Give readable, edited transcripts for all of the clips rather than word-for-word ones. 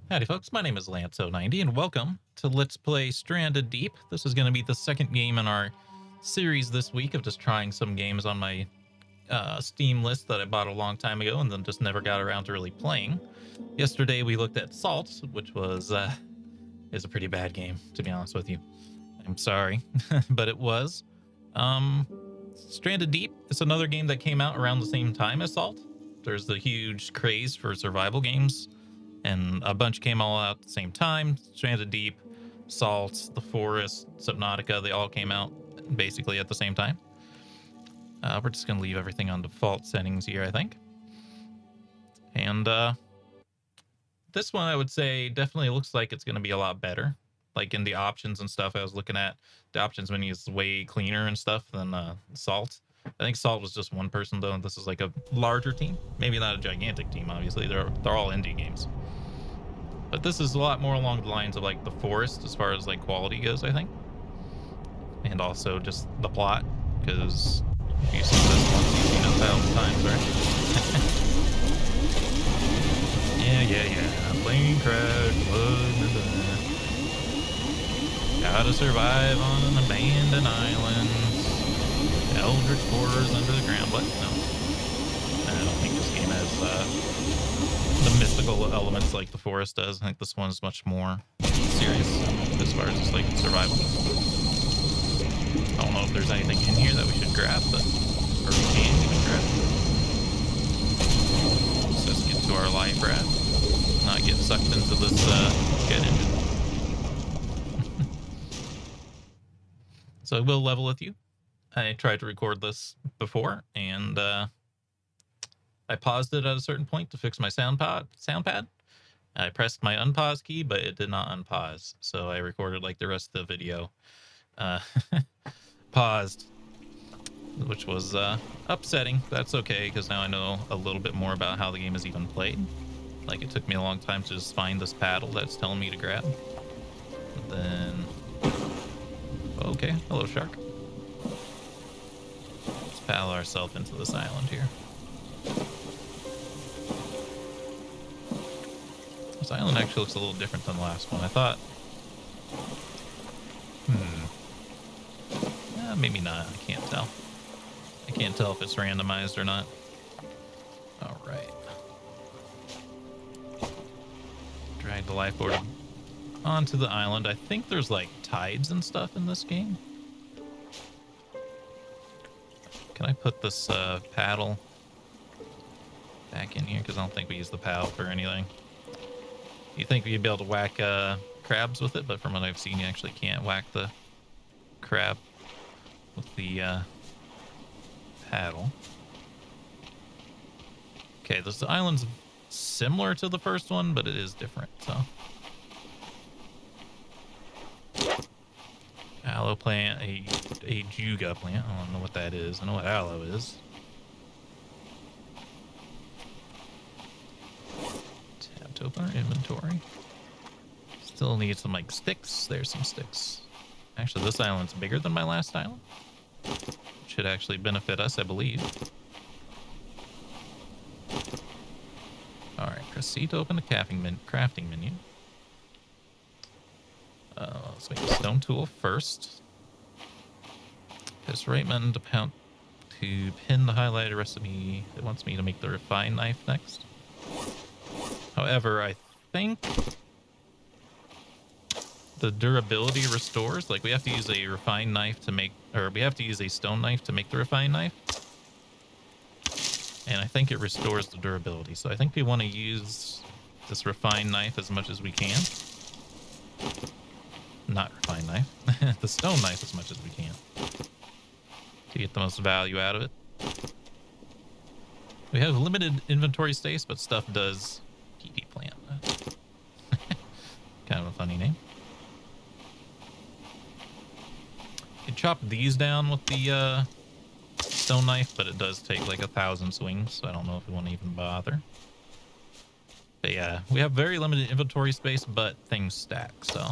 Howdy folks, my name is Lanto90 and welcome to Let's Play Stranded Deep. This is going to be the second game in our series this week of just trying some games on my Steam list that I bought a long time ago and then just never got around to really playing. Yesterday we looked at Salt, which is a pretty bad game, to be honest with you. I'm sorry, but it was. Stranded Deep is another game that came out around the same time as Salt. There's the huge craze for survival games, and a bunch came all out at the same time. Stranded Deep, Salt, The Forest, Subnautica, they all came out basically at the same time. We're just going to leave everything on default settings here, I think. And this one, I would say, definitely looks like it's going to be a lot better. Like in the options and stuff, I was looking at the options menu is way cleaner and stuff than Salt. I think Salt was just one person though, and this is like a larger team. Maybe not a gigantic team, obviously. They're all indie games. But this is a lot more along the lines of like The Forest as far as like quality goes, I think. And also just the plot, because if you've seen this once, you've seen it 1,000 times, right? yeah. Plane crash, blood, gotta survive on an abandoned island. Eldritch horrors under the ground. What? No. I don't think this game has the mystical elements like The Forest does. I think this one's much more serious as far as just like survival. I don't know if there's anything in here that we should grab, but or we can even grab. So let's get to our life raft, not get sucked into this jet engine. So I will level with you. I tried to record this before, and I paused it at a certain point to fix my sound pad. I pressed my unpause key, but it did not unpause. So I recorded like the rest of the video paused, which was upsetting. That's okay, because now I know a little bit more about how the game is even played. Like, it took me a long time to just find this paddle that's telling me to grab. And then... Okay, hello, shark. Let's paddle ourselves into this island here. This island actually looks a little different than the last one. I thought... maybe not. I can't tell. I can't tell if it's randomized or not. Alright. Drag the lifeboard onto the island. I think there's like tides and stuff in this game. Can I put this paddle back in here? Because I don't think we use the paddle for anything. You think we'd be able to whack crabs with it, but from what I've seen, you actually can't whack the crab with the paddle. Okay, this island's similar to the first one, but it is different, so. Aloe plant, a juga plant. I don't know what that is. I know what aloe is. Tab to open our inventory. Still need some like sticks. There's some sticks. Actually, this island's bigger than my last island. Should actually benefit us, I believe. Alright, proceed to open the crafting menu. Let's make a stone tool first. Press right button to pin the highlighted recipe. It wants me to make the refined knife next. However, I think the durability restores. Like, we have to use a refined knife to make, or we have to use a stone knife to make the refined knife. And I think it restores the durability. So I think we want to use this refined knife as much as we can. Not refined knife. The stone knife as much as we can. To get the most value out of it. We have limited inventory space, but stuff does PP plant. Kind of a funny name. You chop these down with the stone knife, but it does take like 1,000 swings, so I don't know if we want to even bother. But yeah, we have very limited inventory space, but things stack, so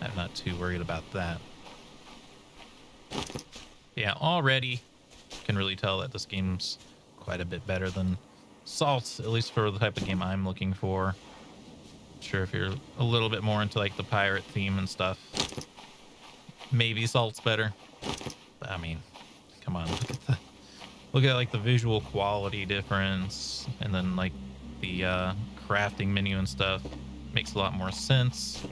I'm not too worried about that. Yeah, already can really tell that this game's quite a bit better than Salt, at least for the type of game I'm looking for. Sure, if you're a little bit more into like the pirate theme and stuff, maybe Salt's better. But, I mean, come on, look at like the visual quality difference, and then like the crafting menu and stuff makes a lot more sense.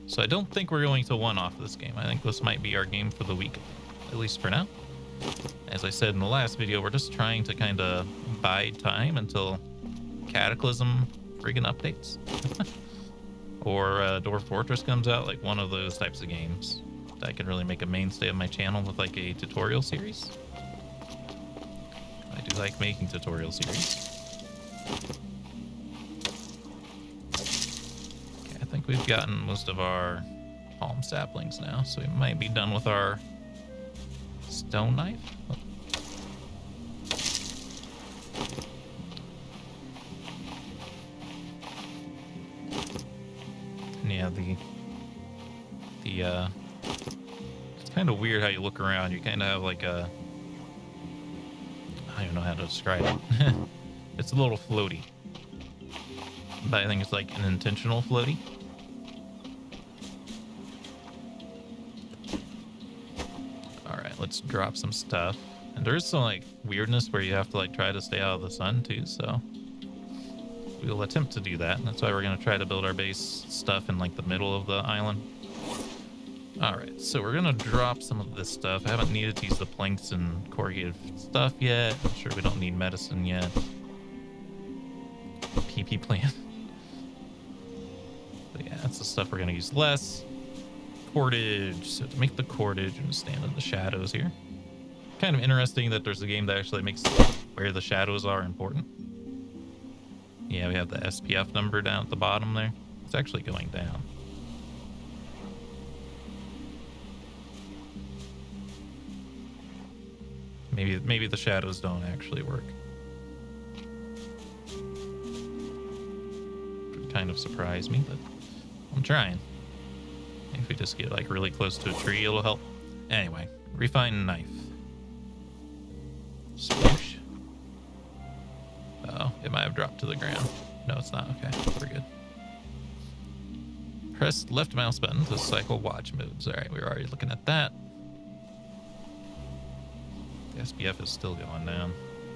So I don't think we're going to one-off this game. I think this might be our game for the week, at least for now. As I said in the last video, we're just trying to kind of bide time until Cataclysm friggin' updates. Or Dwarf Fortress comes out, like one of those types of games that I can really make a mainstay of my channel with like a tutorial series. I do like making tutorial series. Okay, I think we've gotten most of our palm saplings now, so we might be done with our stone knife. Oh. And yeah, it's kind of weird how you look around. You kind of have like a, I don't even know how to describe it. It's a little floaty, but I think it's like an intentional floaty. All right, let's drop some stuff. And there's some like weirdness where you have to like try to stay out of the sun too, so we'll attempt to do that. That's why we're going to try to build our base stuff in like the middle of the island. All right, so we're going to drop some of this stuff. I haven't needed to use the planks and corrugated stuff yet. I'm sure we don't need medicine yet. PP plant. But yeah, that's the stuff we're going to use less. Cordage. So to make the cordage, I'm going to stand in the shadows here. Kind of interesting that there's a game that actually makes where the shadows are important. Yeah, we have the SPF number down at the bottom there. It's actually going down. Maybe the shadows don't actually work. Would kind of surprise me, but I'm trying. If we just get like really close to a tree, it'll help. Anyway, refined knife. Swoosh. Oh, it might have dropped to the ground. No, it's not. Okay, we're good. Press left mouse button to cycle watch modes. All right, we're already looking at that. The SPF is still going down.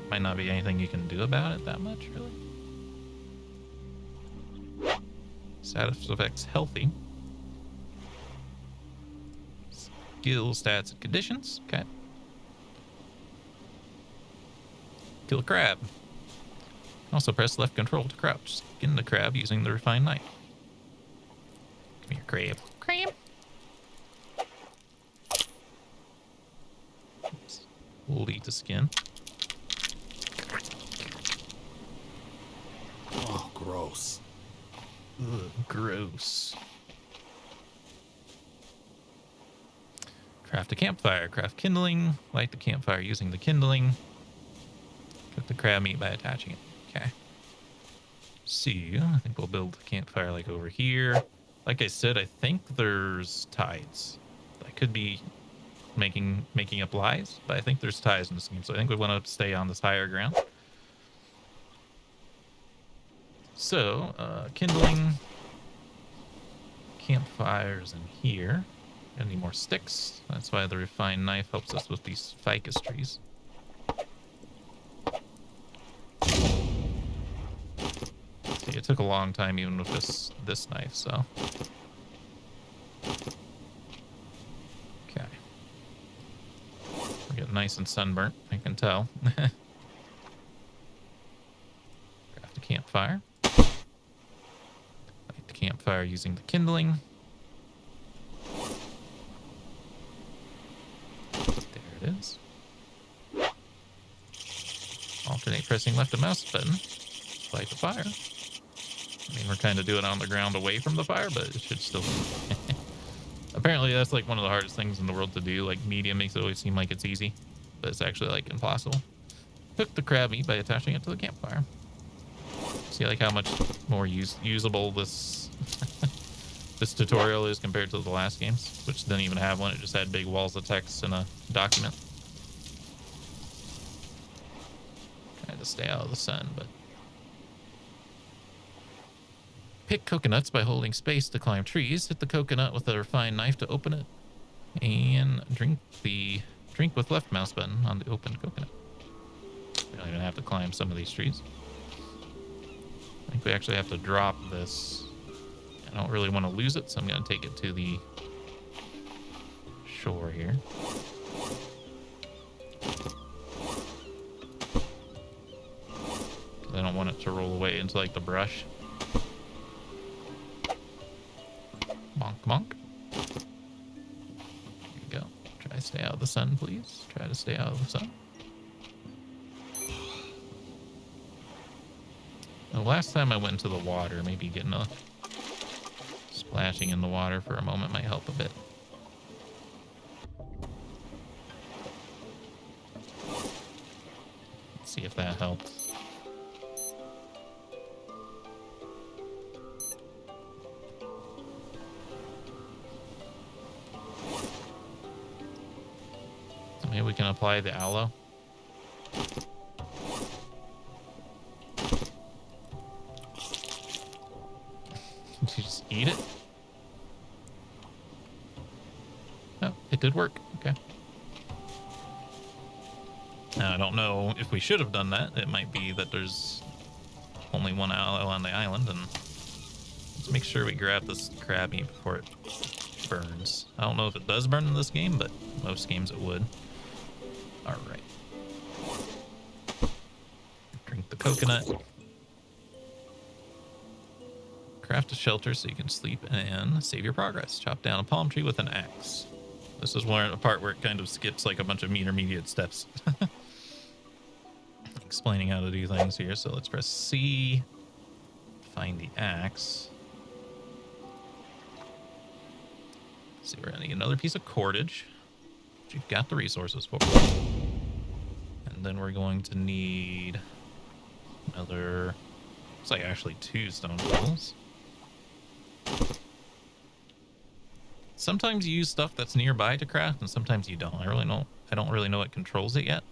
Might not be anything you can do about it that much, really. Status effects healthy. Skill stats and conditions. Okay. Kill a crab. Also press left control to crouch. Skin the crab using the refined knife. Come here, crab. Crab. Oops. We'll eat the skin. Oh, gross. Ugh, gross. Craft a campfire. Craft kindling. Light the campfire using the kindling. Cook the crab meat by attaching it. Okay. See, I think we'll build the campfire like over here. Like I said, I think there's tides. I could be making up lies, but I think there's tides in this game, so I think we want to stay on this higher ground. So, kindling, campfires in here. Got any more sticks? That's why the refined knife helps us with these ficus trees. See, it took a long time even with this knife, so. Okay. We're getting nice and sunburnt, I can tell. Craft a campfire. Light the campfire using the kindling. There it is. Alternate pressing left and mouse button. Light the fire. I mean, we're kind of doing it on the ground away from the fire, but it should still. Apparently, that's like one of the hardest things in the world to do. Like, media makes it always seem like it's easy, but it's actually like impossible. Cook the crab meat by attaching it to the campfire. See, like how much more usable this this tutorial is compared to the last games, which didn't even have one. It just had big walls of text and a document. stay out of the sun, but... Pick coconuts by holding space to climb trees. Hit the coconut with a refined knife to open it. And drink with left mouse button on the open coconut. We don't even have to climb some of these trees. I think we actually have to drop this. I don't really want to lose it, so I'm going to take it to the shore here. I don't want it to roll away into like the brush. Bonk, bonk. There you go. Try to stay out of the sun, please. Try to stay out of the sun. The last time I went into the water, maybe getting a splashing in the water for a moment might help a bit. Let's see if that helps. So maybe we can apply the aloe. Did you just eat it? Oh, it did work. Okay. Now, I don't know if we should have done that. It might be that there's only one aloe on the island, and let's make sure we grab this crab meat before it burns. I don't know if it does burn in this game, but most games it would. All right. Drink the coconut. Craft a shelter so you can sleep and save your progress. Chop down a palm tree with an axe. This is one the part where it kind of skips like a bunch of intermediate steps. Explaining how to do things here. So let's press C. Find the axe. Let's see, we're gonna need another piece of cordage, which you've got the resources for. And then we're going to need another, it's like actually 2 stone tools. Sometimes you use stuff that's nearby to craft, and sometimes you don't. I don't really know what controls it yet.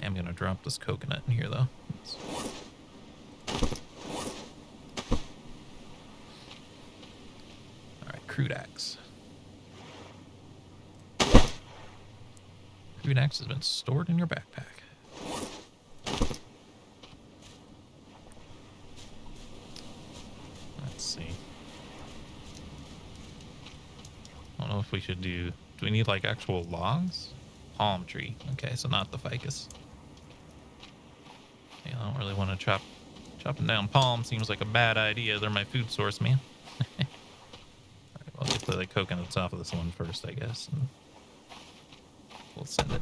I'm gonna drop this coconut in here though. Alright, crude axe. Crude axe has been stored in your backpack. Let's see. I don't know if we should do we need like actual logs? Palm tree. Okay, so not the ficus. Yeah, I don't really want to chopping down palm seems like a bad idea. They're my food source, man. Alright, well, I'll get the coconuts off of this one first, I guess. And we'll send it.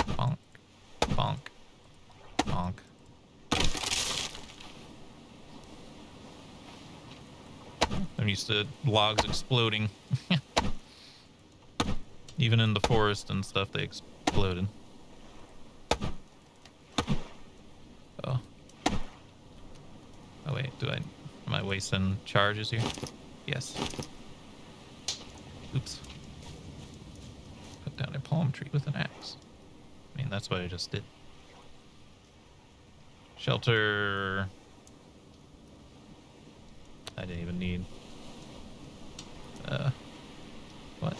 Bonk. Bonk. Bonk. I'm used to logs exploding. Even in the forest and stuff, they exploded. Oh. Oh wait, am I wasting charges here? Yes. Oops. Put down a palm tree with an axe. I mean, that's what I just did. Shelter. I didn't even need. What?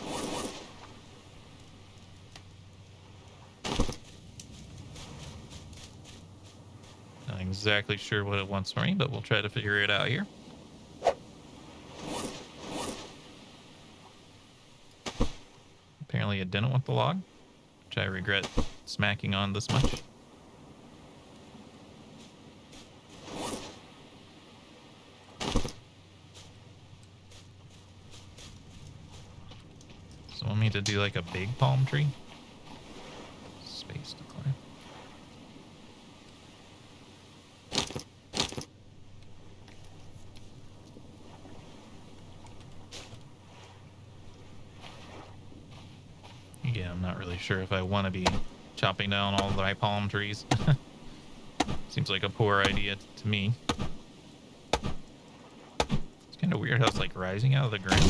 Not exactly sure what it wants from me, but we'll try to figure it out here. Apparently it didn't want the log, which I regret smacking on this much. So want me to do like a big palm tree? Space to climb. Yeah, I'm not really sure if I want to be chopping down all my palm trees. Seems like a poor idea to me. It's kind of weird how it's like rising out of the ground.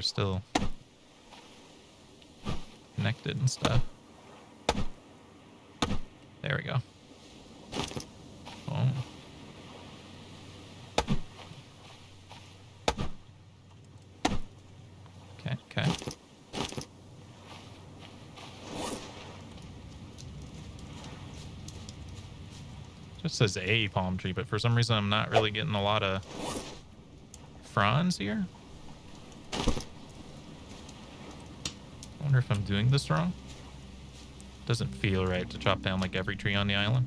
still connected and stuff. There we go. Oh. Okay. Just says a palm tree, but for some reason I'm not really getting a lot of fronds here. I wonder if I'm doing this wrong. Doesn't feel right to chop down like every tree on the island.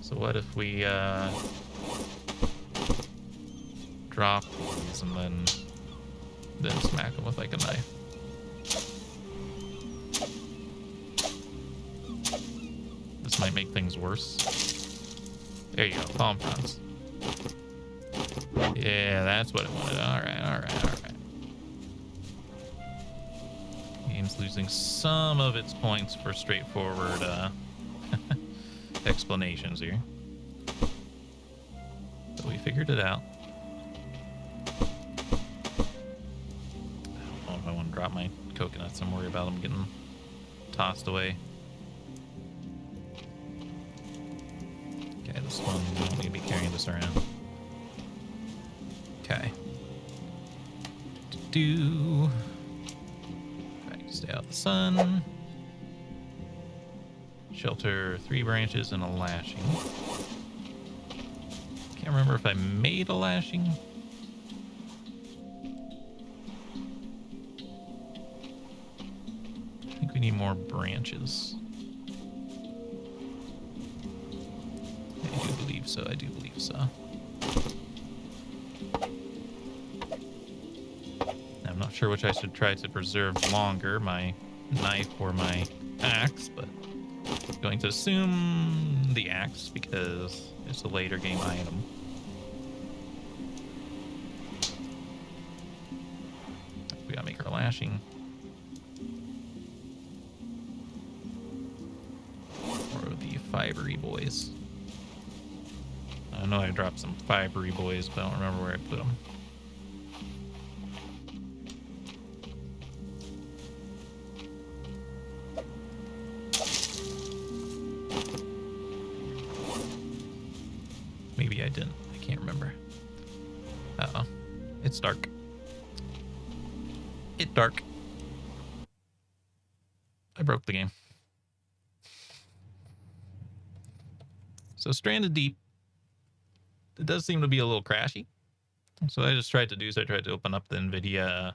So what if we drop these and then smack them with like a knife? This might make things worse. There you go, palm fronds. Yeah, that's what I wanted. All right. Game's losing some of its points for straightforward explanations here. But we figured it out. I don't know if I want to drop my coconuts. I'm worried about them getting tossed away. Okay, this one, we don't need to be carrying this around. Okay. Try to stay out of the sun. Shelter 3 branches and a lashing. Can't remember if I made a lashing. I think we need more branches. I do believe so. I'm not sure which I should try to preserve longer, my knife or my axe, but I'm going to assume the axe because it's a later game item. We gotta make our lashing. Or the fibery boys. I know I dropped some fibery boys, but I don't remember where I put them. Maybe I didn't. I can't remember. Uh-oh. It's dark. It's dark. I broke the game. So Stranded Deep. It does seem to be a little crashy. So what I just tried to do is I tried to open up the NVIDIA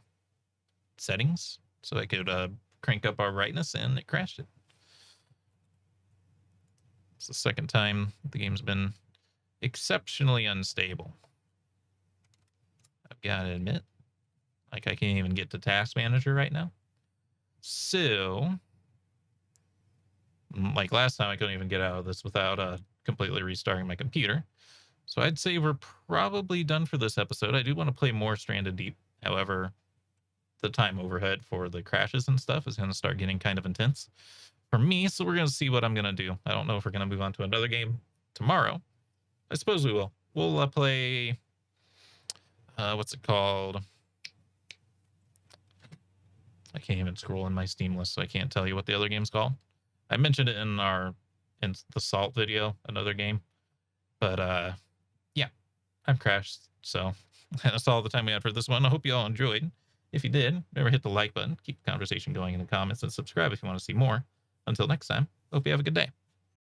settings so I could crank up our brightness, and it crashed it. It's the second time the game's been exceptionally unstable. I've got to admit, like I can't even get to Task Manager right now. So, like last time, I couldn't even get out of this without completely restarting my computer. So I'd say we're probably done for this episode. I do want to play more Stranded Deep. However, the time overhead for the crashes and stuff is going to start getting kind of intense for me. So we're going to see what I'm going to do. I don't know if we're going to move on to another game tomorrow. I suppose we will. We'll play, what's it called? I can't even scroll in my Steam list, so I can't tell you what the other game's called. I mentioned it in the Salt video, another game. But, yeah, I'm crashed. So that's all the time we had for this one. I hope you all enjoyed. If you did, remember hit the like button, keep the conversation going in the comments, and subscribe if you want to see more. Until next time, hope you have a good day.